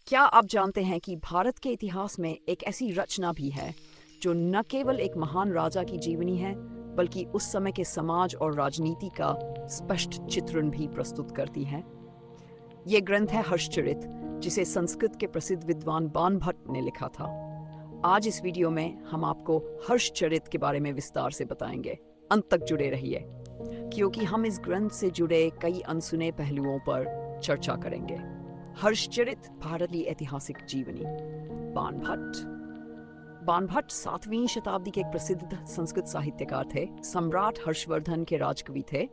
क्या आप जानते हैं कि भारत के इतिहास में एक ऐसी रचना भी है जो न केवल एक महान राजा की जीवनी है बल्कि उस समय के समाज और राजनीति का स्पष्ट चित्रण भी प्रस्तुत करती है। ये ग्रंथ है हर्षचरित, जिसे संस्कृत के प्रसिद्ध विद्वान बाणभट्ट ने लिखा था। आज इस वीडियो में हम आपको हर्षचरित के बारे में विस्तार से बताएंगे। अंत तक जुड़े रहिए, क्योंकि हम इस ग्रंथ से जुड़े कई अनसुने पहलुओं पर चर्चा करेंगे। हर्षचरित भारतीय ऐतिहासिक जीवनी। बाणभट्ट 7वीं शताब्दी के एक प्रसिद्ध संस्कृत साहित्यकार थे। सम्राट हर्षवर्धन के राजकवि थे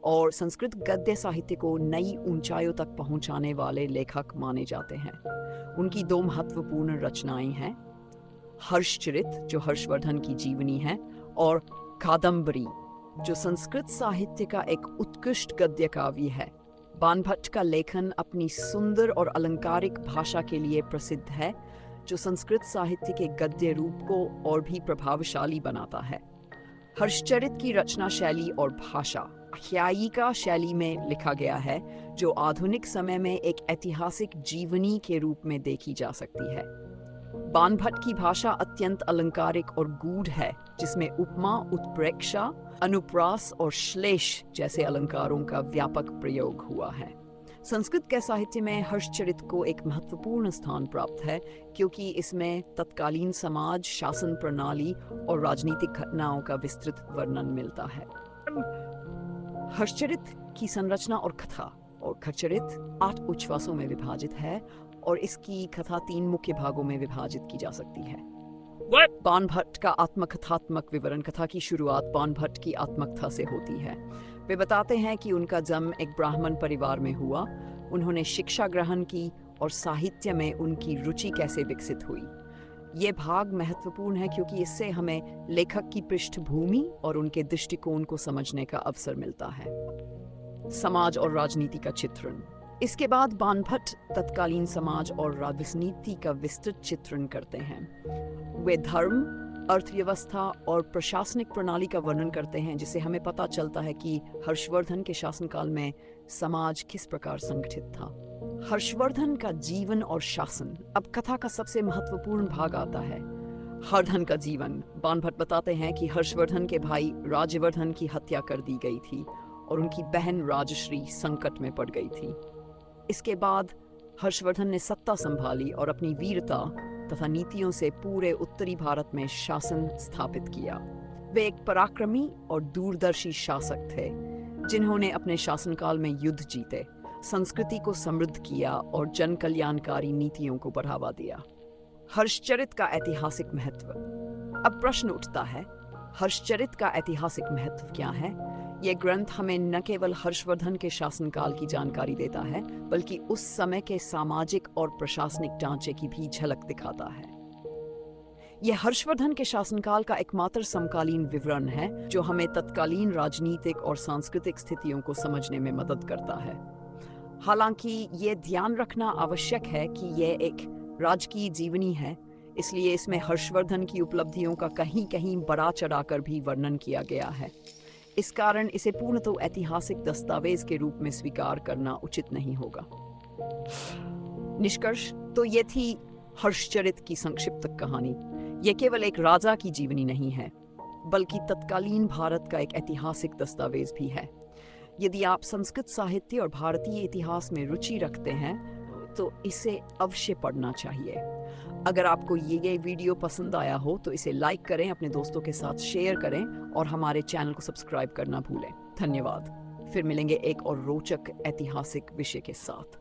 और संस्कृत गद्य साहित्य को नई ऊंचाइयों तक पहुंचाने वाले लेखक माने जाते हैं। उनकी दो महत्वपूर्ण रचनाएं हैं, हर्षचरित जो हर्षवर्धन की जीवनी है और कादम्बरी जो संस्कृत साहित्य का एक उत्कृष्ट गद्य काव्य है। बाणभट्ट का लेखन अपनी सुंदर और अलंकारिक भाषा के लिए प्रसिद्ध है, जो संस्कृत साहित्य के गद्य रूप को और भी प्रभावशाली बनाता है। हर्षचरित की रचना शैली और भाषा आख्यायिका शैली में लिखा गया है, जो आधुनिक समय में एक ऐतिहासिक जीवनी के रूप में देखी जा सकती है। बाणभट्ट की भाषा अत्यंत अलंकारिक और गूढ़ है, जिसमें उपमा, उत्प्रेक्षा, अनुप्रास और श्लेष जैसे अलंकारों का व्यापक प्रयोग हुआ है। संस्कृत के साहित्य में हर्षचरित को एक महत्वपूर्ण स्थान प्राप्त है, क्योंकि इसमें तत्कालीन समाज, शासन प्रणाली और राजनीतिक घटनाओं का विस्तृत वर्णन मिलता है। हर्षचरित की संरचना और कथा और हर्षचरित 8 उच्छ्वासों में विभाजित है और इसकी कथा 3 मुख्य भागों में विभाजित की जा सकती है। बाणभट्ट का आत्मकथात्मक विवरण। कथा की शुरुआत बाणभट्ट की आत्मकथा से होती है। वे बताते हैं कि उनका जन्म एक ब्राह्मण परिवार में हुआ, उन्होंने शिक्षा ग्रहण की और साहित्य में उनकी रुचि कैसे विकसित हुई। ये भाग महत्वपूर्ण है क्योंकि इससे हमें लेखक की पृष्ठभूमि और उनके दृष्टिकोण को समझने का अवसर मिलता है। समाज और राजनीति का चित्रण। इसके बाद बाणभट्ट तत्कालीन समाज और राजनीति का विस्तृत चित्रण करते हैं। वे धर्म, अर्थव्यवस्था और प्रशासनिक प्रणाली का वर्णन करते हैं, जिससे हमें पता चलता है कि हर्षवर्धन के शासनकाल में समाज किस प्रकार संगठित था। हर्षवर्धन का जीवन और शासन। अब कथा का सबसे महत्वपूर्ण भाग आता है, हर्षवर्धन का जीवन। बाणभट्ट बताते हैं कि हर्षवर्धन के भाई राज्यवर्धन की हत्या कर दी गई थी और उनकी बहन राजश्री संकट में पड़ गई थी। इसके बाद हर्षवर्धन ने सत्ता संभाली और अपनी वीरता तथा नीतियों से पूरे उत्तरी भारत में शासन स्थापित किया। वे एक पराक्रमी और दूरदर्शी शासक थे, जिन्होंने अपने शासनकाल में युद्ध जीते, संस्कृति को समृद्ध किया और जन कल्याणकारी नीतियों को बढ़ावा दिया। हर्षचरित का ऐतिहासिक महत्व। अब प्रश्न उठता है, हर्षचरित का ऐतिहासिक महत्व क्या है? यह ग्रंथ हमें न केवल हर्षवर्धन के शासनकाल की जानकारी देता है, बल्कि उस समय के सामाजिक और प्रशासनिक ढांचे की भी झलक दिखाता है। यह हर्षवर्धन के शासनकाल का एकमात्र समकालीन विवरण है, जो हमें तत्कालीन राजनीतिक और सांस्कृतिक स्थितियों को समझने में मदद करता है। हालांकि ये ध्यान रखना आवश्यक है कि यह एक राजकीय जीवनी है, इसलिए इसमें हर्षवर्धन की उपलब्धियों का कहीं कहीं बढ़ा चढ़ाकर भी वर्णन किया गया है। इस कारण इसे पूर्णतः ऐतिहासिक दस्तावेज के रूप में स्वीकार करना उचित नहीं होगा। निष्कर्ष तो ये थी हर्षचरित की संक्षिप्त कहानी। ये केवल एक राजा की जीवनी नहीं है, बल्कि तत्कालीन भारत का एक ऐतिहासिक दस्तावेज भी है। यदि आप संस्कृत साहित्य और भारतीय इतिहास में रुचि रखते हैं तो इसे अवश्य पढ़ना चाहिए। अगर आपको ये वीडियो पसंद आया हो तो इसे लाइक करें, अपने दोस्तों के साथ शेयर करें और हमारे चैनल को सब्सक्राइब करना भूलें। धन्यवाद। फिर मिलेंगे एक और रोचक ऐतिहासिक विषय के साथ।